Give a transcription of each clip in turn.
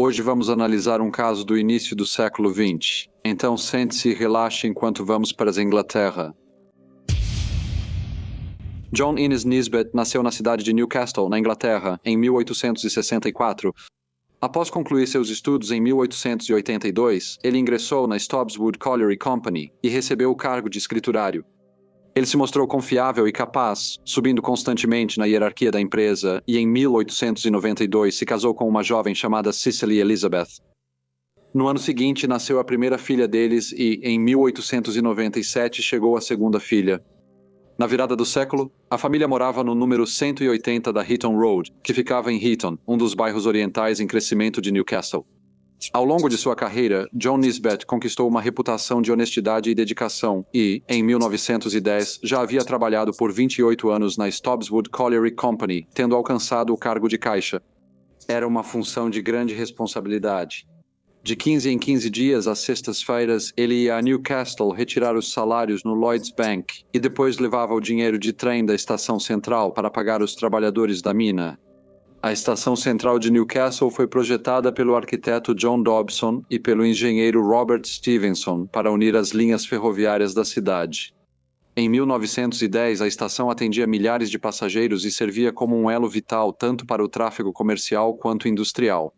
Hoje vamos analisar um caso do início do século XX. Então sente-se e relaxe enquanto vamos para a Inglaterra. John Innes Nisbet nasceu na cidade de Newcastle, na Inglaterra, em 1864. Após concluir seus estudos em 1882, ele ingressou na Stobbs-Wood Colliery Company e recebeu o cargo de escriturário. Ele se mostrou confiável e capaz, subindo constantemente na hierarquia da empresa, e em 1892 se casou com uma jovem chamada Cicely Elizabeth. No ano seguinte, nasceu a primeira filha deles e, em 1897, chegou a segunda filha. Na virada do século, a família morava no número 180 da Heaton Road, que ficava em Heaton, um dos bairros orientais em crescimento de Newcastle. Ao longo de sua carreira, John Nisbet conquistou uma reputação de honestidade e dedicação e, em 1910, já havia trabalhado por 28 anos na Stobbs-Wood Colliery Company, tendo alcançado o cargo de caixa. Era uma função de grande responsabilidade. De 15 em 15 dias, às sextas-feiras, ele ia a Newcastle retirar os salários no Lloyds Bank e depois levava o dinheiro de trem da estação central para pagar os trabalhadores da mina. A estação central de Newcastle foi projetada pelo arquiteto John Dobson e pelo engenheiro Robert Stevenson para unir as linhas ferroviárias da cidade. Em 1910, a estação atendia milhares de passageiros e servia como um elo vital tanto para o tráfego comercial quanto industrial.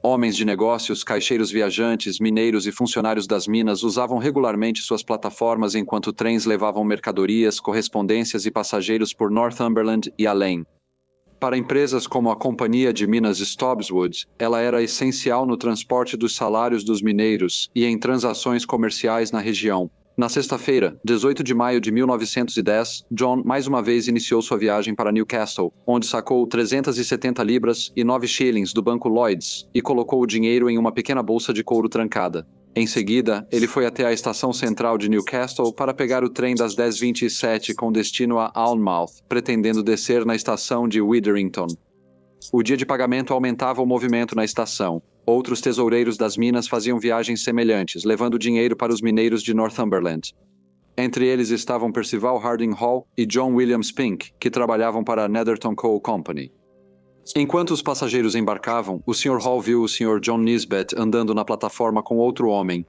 Homens de negócios, caixeiros viajantes, mineiros e funcionários das minas usavam regularmente suas plataformas enquanto trens levavam mercadorias, correspondências e passageiros por Northumberland e além. Para empresas como a Companhia de Minas Stobbs-Wood, ela era essencial no transporte dos salários dos mineiros e em transações comerciais na região. Na sexta-feira, 18 de maio de 1910, John mais uma vez iniciou sua viagem para Newcastle, onde sacou 370 libras e 9 shillings do banco Lloyds e colocou o dinheiro em uma pequena bolsa de couro trancada. Em seguida, ele foi até a estação central de Newcastle para pegar o trem das 10h27 com destino a Alnmouth, pretendendo descer na estação de Witherington. O dia de pagamento aumentava o movimento na estação. Outros tesoureiros das minas faziam viagens semelhantes, levando dinheiro para os mineiros de Northumberland. Entre eles estavam Percival Harding Hall e John William Spink, que trabalhavam para a Netherton Coal Company. Enquanto os passageiros embarcavam, o Sr. Hall viu o Sr. John Nisbet andando na plataforma com outro homem.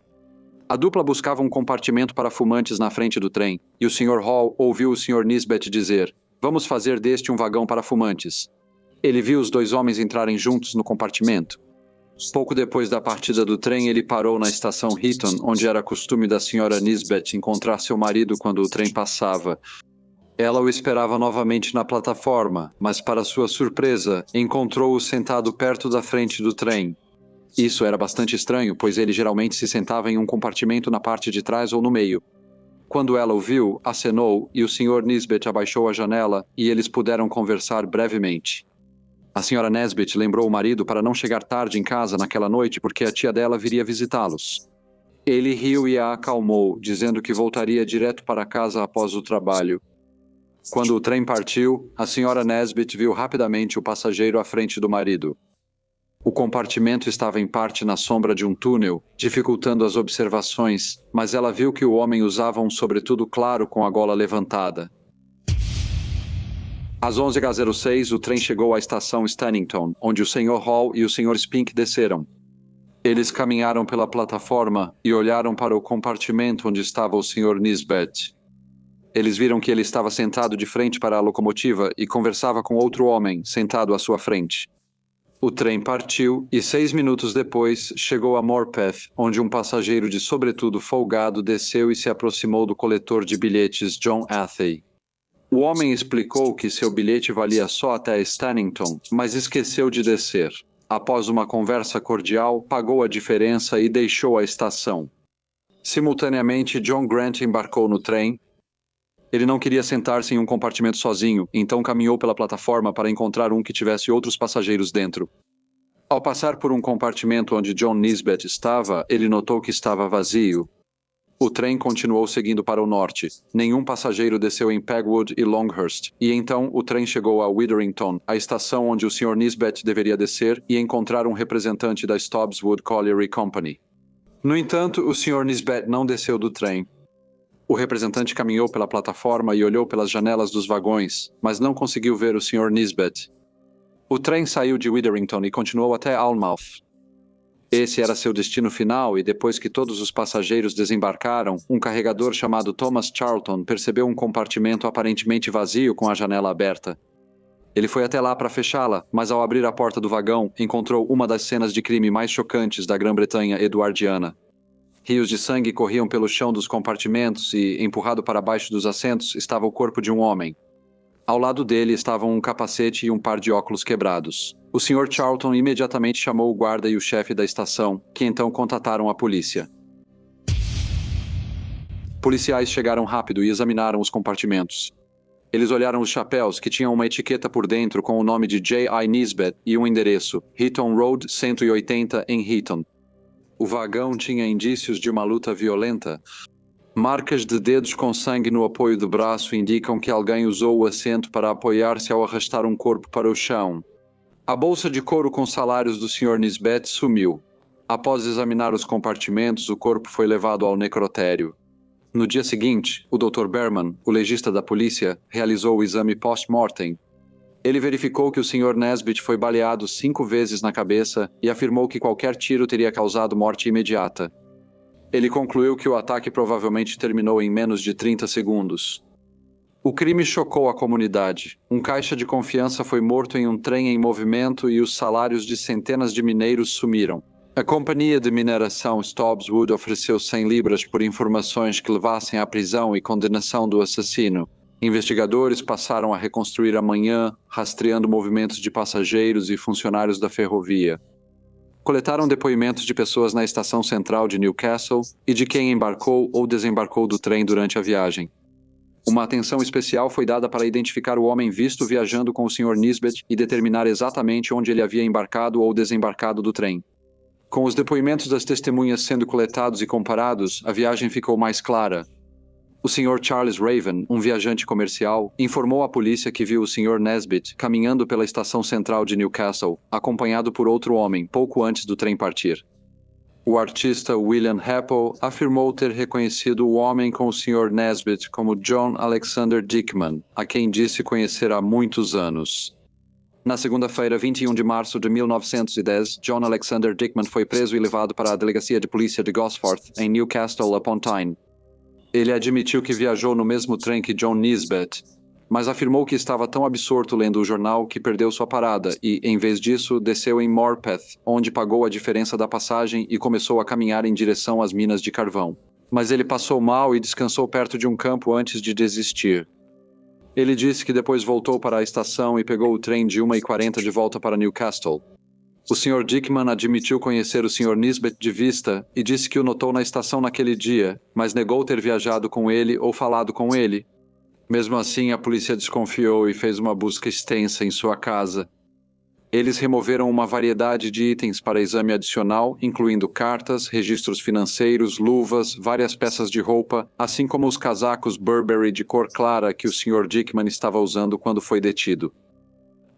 A dupla buscava um compartimento para fumantes na frente do trem, e o Sr. Hall ouviu o Sr. Nisbet dizer: "Vamos fazer deste um vagão para fumantes." Ele viu os dois homens entrarem juntos no compartimento. Pouco depois da partida do trem, ele parou na estação Heaton, onde era costume da Sra. Nisbet encontrar seu marido quando o trem passava. Ela o esperava novamente na plataforma, mas para sua surpresa, encontrou-o sentado perto da frente do trem. Isso era bastante estranho, pois ele geralmente se sentava em um compartimento na parte de trás ou no meio. Quando ela o viu, acenou e o Sr. Nisbet abaixou a janela e eles puderam conversar brevemente. A Sra. Nisbet lembrou o marido para não chegar tarde em casa naquela noite porque a tia dela viria visitá-los. Ele riu e a acalmou, dizendo que voltaria direto para casa após o trabalho. Quando o trem partiu, a Sra. Nisbet viu rapidamente o passageiro à frente do marido. O compartimento estava em parte na sombra de um túnel, dificultando as observações, mas ela viu que o homem usava um sobretudo claro com a gola levantada. Às 11h06, o trem chegou à estação Stannington, onde o Sr. Hall e o Sr. Spink desceram. Eles caminharam pela plataforma e olharam para o compartimento onde estava o Sr. Nisbet. Eles viram que ele estava sentado de frente para a locomotiva e conversava com outro homem, sentado à sua frente. O trem partiu e 6 minutos depois chegou a Morpeth, onde um passageiro de sobretudo folgado desceu e se aproximou do coletor de bilhetes John Athey. O homem explicou que seu bilhete valia só até Stannington, mas esqueceu de descer. Após uma conversa cordial, pagou a diferença e deixou a estação. Simultaneamente, John Grant embarcou no trem. Ele não queria sentar-se em um compartimento sozinho, então caminhou pela plataforma para encontrar um que tivesse outros passageiros dentro. Ao passar por um compartimento onde John Nisbet estava, ele notou que estava vazio. O trem continuou seguindo para o norte. Nenhum passageiro desceu em Pegwood e Longhurst, e então o trem chegou a Witherington, a estação onde o Sr. Nisbet deveria descer e encontrar um representante da Stobbs-Wood Colliery Company. No entanto, o Sr. Nisbet não desceu do trem. O representante caminhou pela plataforma e olhou pelas janelas dos vagões, mas não conseguiu ver o Sr. Nisbet. O trem saiu de Witherington e continuou até Alnmouth. Esse era seu destino final e depois que todos os passageiros desembarcaram, um carregador chamado Thomas Charlton percebeu um compartimento aparentemente vazio com a janela aberta. Ele foi até lá para fechá-la, mas ao abrir a porta do vagão, encontrou uma das cenas de crime mais chocantes da Grã-Bretanha eduardiana. Rios de sangue corriam pelo chão dos compartimentos e, empurrado para baixo dos assentos, estava o corpo de um homem. Ao lado dele estavam um capacete e um par de óculos quebrados. O Sr. Charlton imediatamente chamou o guarda e o chefe da estação, que então contataram a polícia. Policiais chegaram rápido e examinaram os compartimentos. Eles olharam os chapéus, que tinham uma etiqueta por dentro com o nome de J.I. Nisbet e um endereço, Heaton Road 180, em Heaton. O vagão tinha indícios de uma luta violenta. Marcas de dedos com sangue no apoio do braço indicam que alguém usou o assento para apoiar-se ao arrastar um corpo para o chão. A bolsa de couro com salários do Sr. Nisbet sumiu. Após examinar os compartimentos, o corpo foi levado ao necrotério. No dia seguinte, o Dr. Berman, o legista da polícia, realizou o exame post-mortem. Ele verificou que o Sr. Nesbitt foi baleado 5 vezes na cabeça e afirmou que qualquer tiro teria causado morte imediata. Ele concluiu que o ataque provavelmente terminou em menos de 30 segundos. O crime chocou a comunidade. Um caixa de confiança foi morto em um trem em movimento e os salários de centenas de mineiros sumiram. A companhia de mineração Stobbs Wood ofereceu 100 libras por informações que levassem à prisão e condenação do assassino. Investigadores passaram a reconstruir a manhã, rastreando movimentos de passageiros e funcionários da ferrovia. Coletaram depoimentos de pessoas na estação central de Newcastle e de quem embarcou ou desembarcou do trem durante a viagem. Uma atenção especial foi dada para identificar o homem visto viajando com o Sr. Nisbet e determinar exatamente onde ele havia embarcado ou desembarcado do trem. Com os depoimentos das testemunhas sendo coletados e comparados, a viagem ficou mais clara. O Sr. Charles Raven, um viajante comercial, informou à polícia que viu o Sr. Nesbitt caminhando pela estação central de Newcastle, acompanhado por outro homem, pouco antes do trem partir. O artista William Heppel afirmou ter reconhecido o homem com o Sr. Nesbitt como John Alexander Dickman, a quem disse conhecer há muitos anos. Na segunda-feira, 21 de março de 1910, John Alexander Dickman foi preso e levado para a delegacia de polícia de Gosforth, em Newcastle upon Tyne. Ele admitiu que viajou no mesmo trem que John Nisbet, mas afirmou que estava tão absorto lendo o jornal que perdeu sua parada e, em vez disso, desceu em Morpeth, onde pagou a diferença da passagem e começou a caminhar em direção às minas de carvão. Mas ele passou mal e descansou perto de um campo antes de desistir. Ele disse que depois voltou para a estação e pegou o trem de 1h40 de volta para Newcastle. O Sr. Dickman admitiu conhecer o Sr. Nisbet de vista e disse que o notou na estação naquele dia, mas negou ter viajado com ele ou falado com ele. Mesmo assim, a polícia desconfiou e fez uma busca extensa em sua casa. Eles removeram uma variedade de itens para exame adicional, incluindo cartas, registros financeiros, luvas, várias peças de roupa, assim como os casacos Burberry de cor clara que o Sr. Dickman estava usando quando foi detido.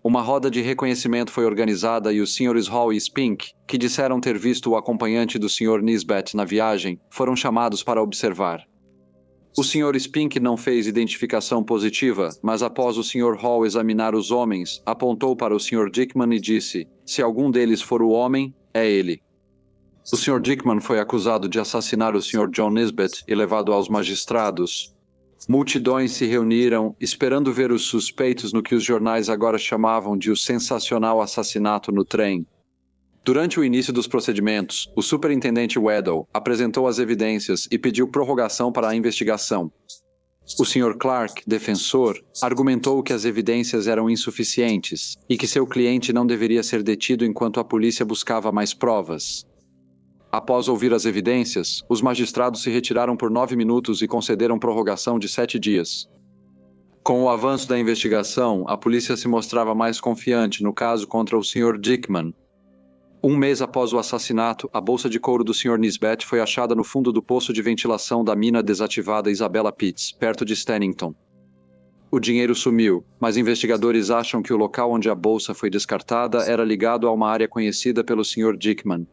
Uma roda de reconhecimento foi organizada e os Srs. Hall e Spink, que disseram ter visto o acompanhante do Sr. Nisbet na viagem, foram chamados para observar. O Sr. Spink não fez identificação positiva, mas após o Sr. Hall examinar os homens, apontou para o Sr. Dickman e disse: se algum deles for o homem, é ele. O Sr. Dickman foi acusado de assassinar o Sr. John Nisbet e levado aos magistrados. Multidões se reuniram, esperando ver os suspeitos no que os jornais agora chamavam de o sensacional assassinato no trem. Durante o início dos procedimentos, o superintendente Weddell apresentou as evidências e pediu prorrogação para a investigação. O Sr. Clark, defensor, argumentou que as evidências eram insuficientes e que seu cliente não deveria ser detido enquanto a polícia buscava mais provas. Após ouvir as evidências, os magistrados se retiraram por 9 minutos e concederam prorrogação de 7 dias. Com o avanço da investigação, a polícia se mostrava mais confiante no caso contra o Sr. Dickman. Um mês após o assassinato, a bolsa de couro do Sr. Nisbet foi achada no fundo do poço de ventilação da mina desativada Isabella Pitts, perto de Stannington. O dinheiro sumiu, mas investigadores acham que o local onde a bolsa foi descartada era ligado a uma área conhecida pelo Sr. Dickman.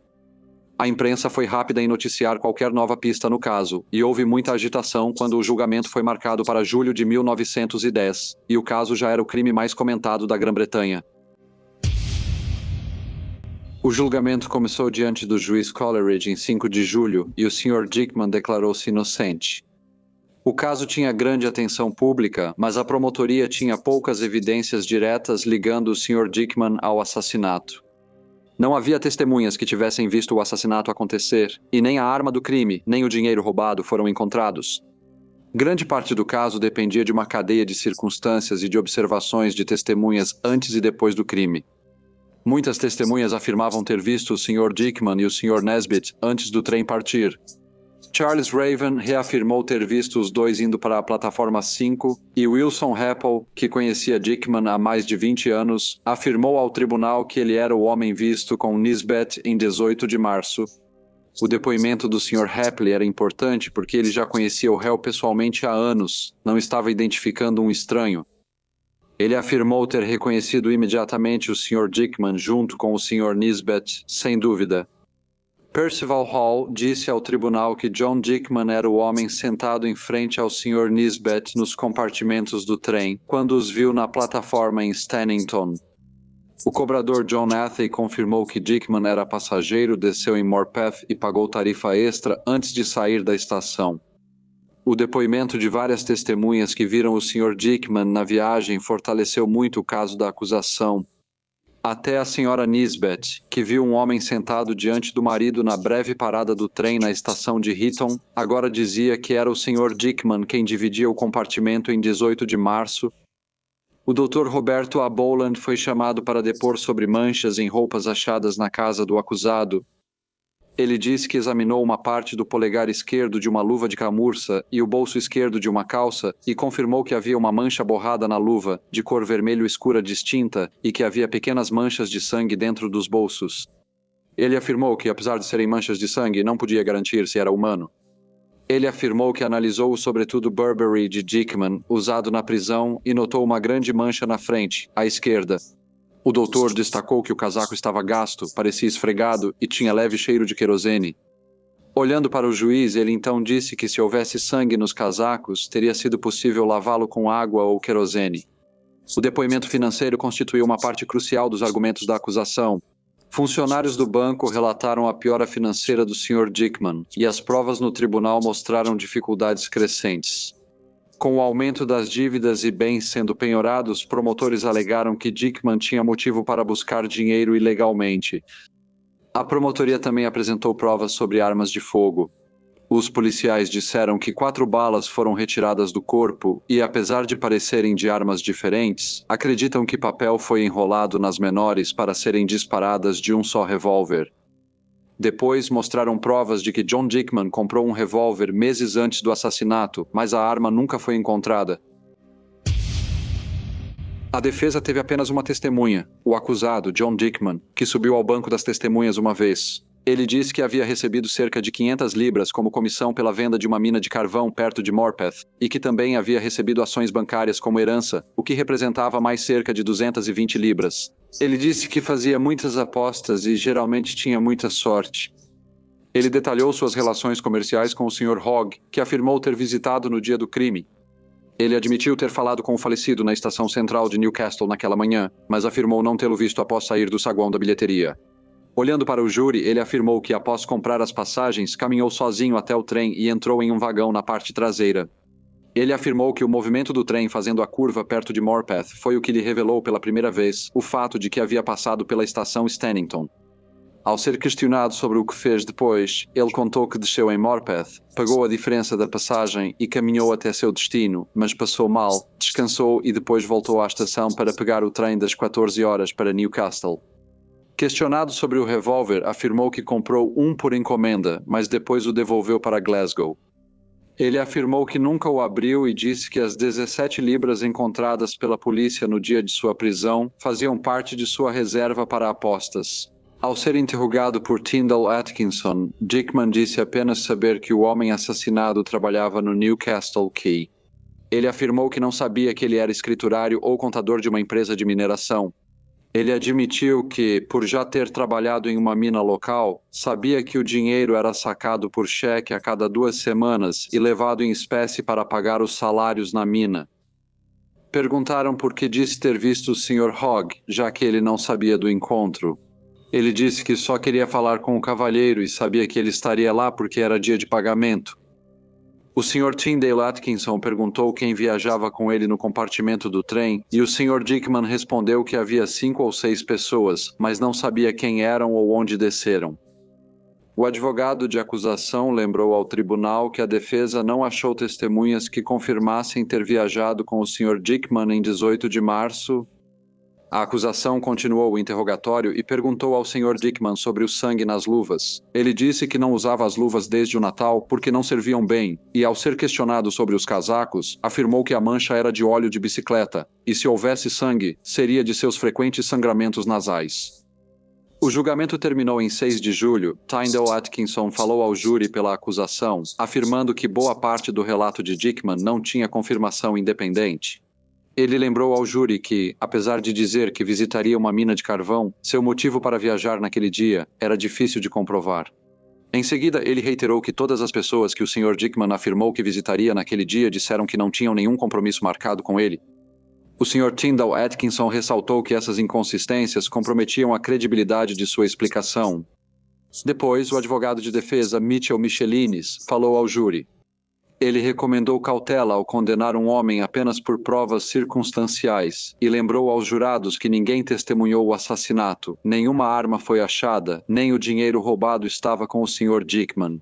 A imprensa foi rápida em noticiar qualquer nova pista no caso, e houve muita agitação quando o julgamento foi marcado para julho de 1910, e o caso já era o crime mais comentado da Grã-Bretanha. O julgamento começou diante do juiz Coleridge em 5 de julho e o Sr. Dickman declarou-se inocente. O caso tinha grande atenção pública, mas a promotoria tinha poucas evidências diretas ligando o Sr. Dickman ao assassinato. Não havia testemunhas que tivessem visto o assassinato acontecer, e nem a arma do crime, nem o dinheiro roubado foram encontrados. Grande parte do caso dependia de uma cadeia de circunstâncias e de observações de testemunhas antes e depois do crime. Muitas testemunhas afirmavam ter visto o Sr. Dickman e o Sr. Nesbitt antes do trem partir. Charles Raven reafirmou ter visto os dois indo para a plataforma 5 e Wilson Apple, que conhecia Dickman há mais de 20 anos, afirmou ao tribunal que ele era o homem visto com Nisbet em 18 de março. O depoimento do Sr. Hapley era importante porque ele já conhecia o réu pessoalmente há anos, não estava identificando um estranho. Ele afirmou ter reconhecido imediatamente o Sr. Dickman junto com o Sr. Nisbet, sem dúvida. Percival Hall disse ao tribunal que John Dickman era o homem sentado em frente ao Sr. Nisbet nos compartimentos do trem, quando os viu na plataforma em Stannington. O cobrador John Athey confirmou que Dickman era passageiro, desceu em Morpeth e pagou tarifa extra antes de sair da estação. O depoimento de várias testemunhas que viram o Sr. Dickman na viagem fortaleceu muito o caso da acusação. Até a Sra. Nisbet, que viu um homem sentado diante do marido na breve parada do trem na estação de Heaton, agora dizia que era o Sr. Dickman quem dividia o compartimento em 18 de março. O Dr. Roberto A. Boland foi chamado para depor sobre manchas em roupas achadas na casa do acusado. Ele disse que examinou uma parte do polegar esquerdo de uma luva de camurça e o bolso esquerdo de uma calça e confirmou que havia uma mancha borrada na luva, de cor vermelho escura distinta, e que havia pequenas manchas de sangue dentro dos bolsos. Ele afirmou que, apesar de serem manchas de sangue, não podia garantir se era humano. Ele afirmou que analisou o sobretudo Burberry de Dickman, usado na prisão, e notou uma grande mancha na frente, à esquerda. O doutor destacou que o casaco estava gasto, parecia esfregado e tinha leve cheiro de querosene. Olhando para o juiz, ele então disse que se houvesse sangue nos casacos, teria sido possível lavá-lo com água ou querosene. O depoimento financeiro constituiu uma parte crucial dos argumentos da acusação. Funcionários do banco relataram a piora financeira do Sr. Dickman, e as provas no tribunal mostraram dificuldades crescentes. Com o aumento das dívidas e bens sendo penhorados, promotores alegaram que Dickman tinha motivo para buscar dinheiro ilegalmente. A promotoria também apresentou provas sobre armas de fogo. Os policiais disseram que 4 balas foram retiradas do corpo e, apesar de parecerem de armas diferentes, acreditam que papel foi enrolado nas menores para serem disparadas de um só revólver. Depois mostraram provas de que John Dickman comprou um revólver meses antes do assassinato, mas a arma nunca foi encontrada. A defesa teve apenas uma testemunha, o acusado, John Dickman, que subiu ao banco das testemunhas uma vez. Ele disse que havia recebido cerca de 500 libras como comissão pela venda de uma mina de carvão perto de Morpeth, e que também havia recebido ações bancárias como herança, o que representava mais cerca de 220 libras. Ele disse que fazia muitas apostas e geralmente tinha muita sorte. Ele detalhou suas relações comerciais com o Sr. Hogg, que afirmou ter visitado no dia do crime. Ele admitiu ter falado com o falecido na estação central de Newcastle naquela manhã, mas afirmou não tê-lo visto após sair do saguão da bilheteria. Olhando para o júri, ele afirmou que, após comprar as passagens, caminhou sozinho até o trem e entrou em um vagão na parte traseira. Ele afirmou que o movimento do trem fazendo a curva perto de Morpeth foi o que lhe revelou pela primeira vez o fato de que havia passado pela estação Stannington. Ao ser questionado sobre o que fez depois, ele contou que desceu em Morpeth, pagou a diferença da passagem e caminhou até seu destino, mas passou mal, descansou e depois voltou à estação para pegar o trem das 14 horas para Newcastle. Questionado sobre o revólver, afirmou que comprou um por encomenda, mas depois o devolveu para Glasgow. Ele afirmou que nunca o abriu e disse que as 17 libras encontradas pela polícia no dia de sua prisão faziam parte de sua reserva para apostas. Ao ser interrogado por Tyndall Atkinson, Dickman disse apenas saber que o homem assassinado trabalhava no Newcastle Quay. Ele afirmou que não sabia que ele era escriturário ou contador de uma empresa de mineração. Ele admitiu que, por já ter trabalhado em uma mina local, sabia que o dinheiro era sacado por cheque a cada 2 semanas e levado em espécie para pagar os salários na mina. Perguntaram por que disse ter visto o Sr. Hogg, já que ele não sabia do encontro. Ele disse que só queria falar com o cavalheiro e sabia que ele estaria lá porque era dia de pagamento. O Sr. Tyndale Atkinson perguntou quem viajava com ele no compartimento do trem e o Sr. Dickman respondeu que havia 5 ou 6 pessoas, mas não sabia quem eram ou onde desceram. O advogado de acusação lembrou ao tribunal que a defesa não achou testemunhas que confirmassem ter viajado com o Sr. Dickman em 18 de março. A acusação continuou o interrogatório e perguntou ao Sr. Dickman sobre o sangue nas luvas. Ele disse que não usava as luvas desde o Natal porque não serviam bem, e ao ser questionado sobre os casacos, afirmou que a mancha era de óleo de bicicleta, e se houvesse sangue, seria de seus frequentes sangramentos nasais. O julgamento terminou em 6 de julho. Tyndale Atkinson falou ao júri pela acusação, afirmando que boa parte do relato de Dickman não tinha confirmação independente. Ele lembrou ao júri que, apesar de dizer que visitaria uma mina de carvão, seu motivo para viajar naquele dia era difícil de comprovar. Em seguida, ele reiterou que todas as pessoas que o Sr. Dickman afirmou que visitaria naquele dia disseram que não tinham nenhum compromisso marcado com ele. O Sr. Tyndale Atkinson ressaltou que essas inconsistências comprometiam a credibilidade de sua explicação. Depois, o advogado de defesa, Mitchell Michelines, falou ao júri. Ele recomendou cautela ao condenar um homem apenas por provas circunstanciais e lembrou aos jurados que ninguém testemunhou o assassinato, nenhuma arma foi achada, nem o dinheiro roubado estava com o Sr. Dickman.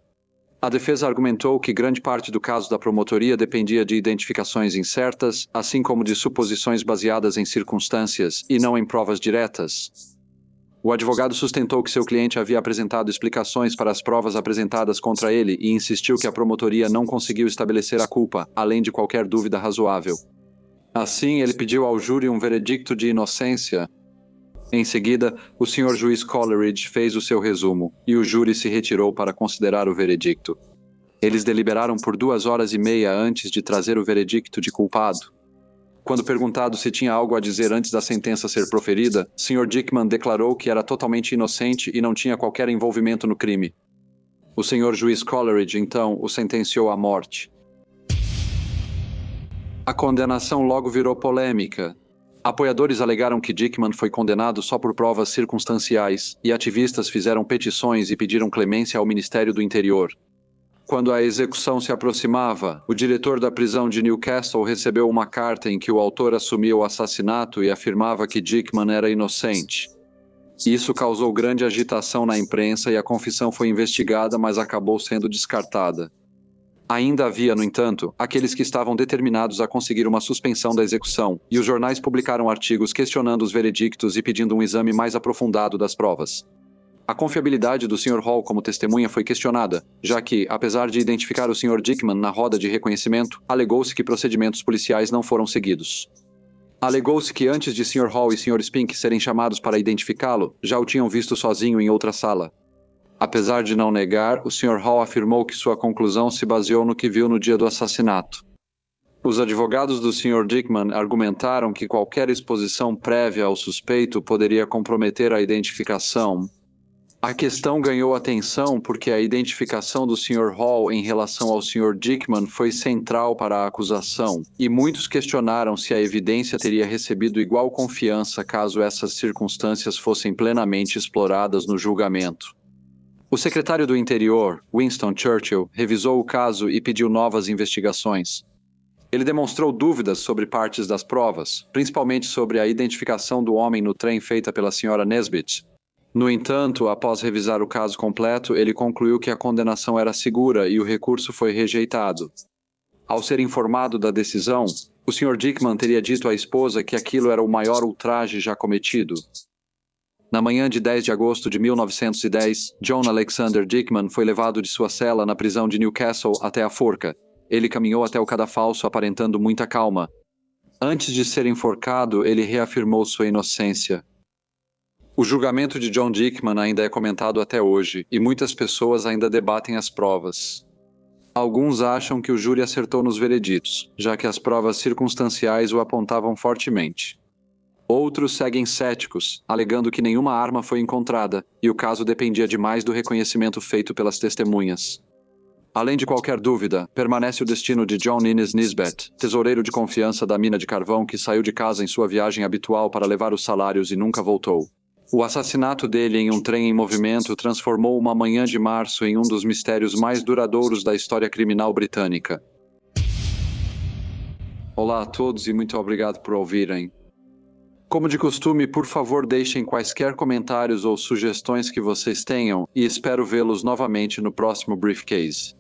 A defesa argumentou que grande parte do caso da promotoria dependia de identificações incertas, assim como de suposições baseadas em circunstâncias e não em provas diretas. O advogado sustentou que seu cliente havia apresentado explicações para as provas apresentadas contra ele e insistiu que a promotoria não conseguiu estabelecer a culpa, além de qualquer dúvida razoável. Assim, ele pediu ao júri um veredicto de inocência. Em seguida, o Sr. Juiz Coleridge fez o seu resumo, e o júri se retirou para considerar o veredicto. Eles deliberaram por 2 horas e meia antes de trazer o veredicto de culpado. Quando perguntado se tinha algo a dizer antes da sentença ser proferida, Sr. Dickman declarou que era totalmente inocente e não tinha qualquer envolvimento no crime. O Sr. Juiz Coleridge, então, o sentenciou à morte. A condenação logo virou polêmica. Apoiadores alegaram que Dickman foi condenado só por provas circunstanciais, e ativistas fizeram petições e pediram clemência ao Ministério do Interior. Quando a execução se aproximava, o diretor da prisão de Newcastle recebeu uma carta em que o autor assumia o assassinato e afirmava que Dickman era inocente. Isso causou grande agitação na imprensa e a confissão foi investigada, mas acabou sendo descartada. Ainda havia, no entanto, aqueles que estavam determinados a conseguir uma suspensão da execução, e os jornais publicaram artigos questionando os veredictos e pedindo um exame mais aprofundado das provas. A confiabilidade do Sr. Hall como testemunha foi questionada, já que, apesar de identificar o Sr. Dickman na roda de reconhecimento, alegou-se que procedimentos policiais não foram seguidos. Alegou-se que antes de Sr. Hall e Sr. Spink serem chamados para identificá-lo, já o tinham visto sozinho em outra sala. Apesar de não negar, o Sr. Hall afirmou que sua conclusão se baseou no que viu no dia do assassinato. Os advogados do Sr. Dickman argumentaram que qualquer exposição prévia ao suspeito poderia comprometer a identificação. A questão ganhou atenção porque a identificação do Sr. Hall em relação ao Sr. Dickman foi central para a acusação, e muitos questionaram se a evidência teria recebido igual confiança caso essas circunstâncias fossem plenamente exploradas no julgamento. O secretário do Interior, Winston Churchill, revisou o caso e pediu novas investigações. Ele demonstrou dúvidas sobre partes das provas, principalmente sobre a identificação do homem no trem feita pela Sra. Nesbit. No entanto, após revisar o caso completo, ele concluiu que a condenação era segura e o recurso foi rejeitado. Ao ser informado da decisão, o Sr. Dickman teria dito à esposa que aquilo era o maior ultraje já cometido. Na manhã de 10 de agosto de 1910, John Alexander Dickman foi levado de sua cela na prisão de Newcastle até a forca. Ele caminhou até o cadafalso aparentando muita calma. Antes de ser enforcado, ele reafirmou sua inocência. O julgamento de John Dickman ainda é comentado até hoje, e muitas pessoas ainda debatem as provas. Alguns acham que o júri acertou nos vereditos, já que as provas circunstanciais o apontavam fortemente. Outros seguem céticos, alegando que nenhuma arma foi encontrada, e o caso dependia demais do reconhecimento feito pelas testemunhas. Além de qualquer dúvida, permanece o destino de John Innes Nisbet, tesoureiro de confiança da mina de carvão que saiu de casa em sua viagem habitual para levar os salários e nunca voltou. O assassinato dele em um trem em movimento transformou uma manhã de março em um dos mistérios mais duradouros da história criminal britânica. Olá a todos e muito obrigado por ouvirem. Como de costume, por favor, deixem quaisquer comentários ou sugestões que vocês tenham e espero vê-los novamente no próximo Briefcase.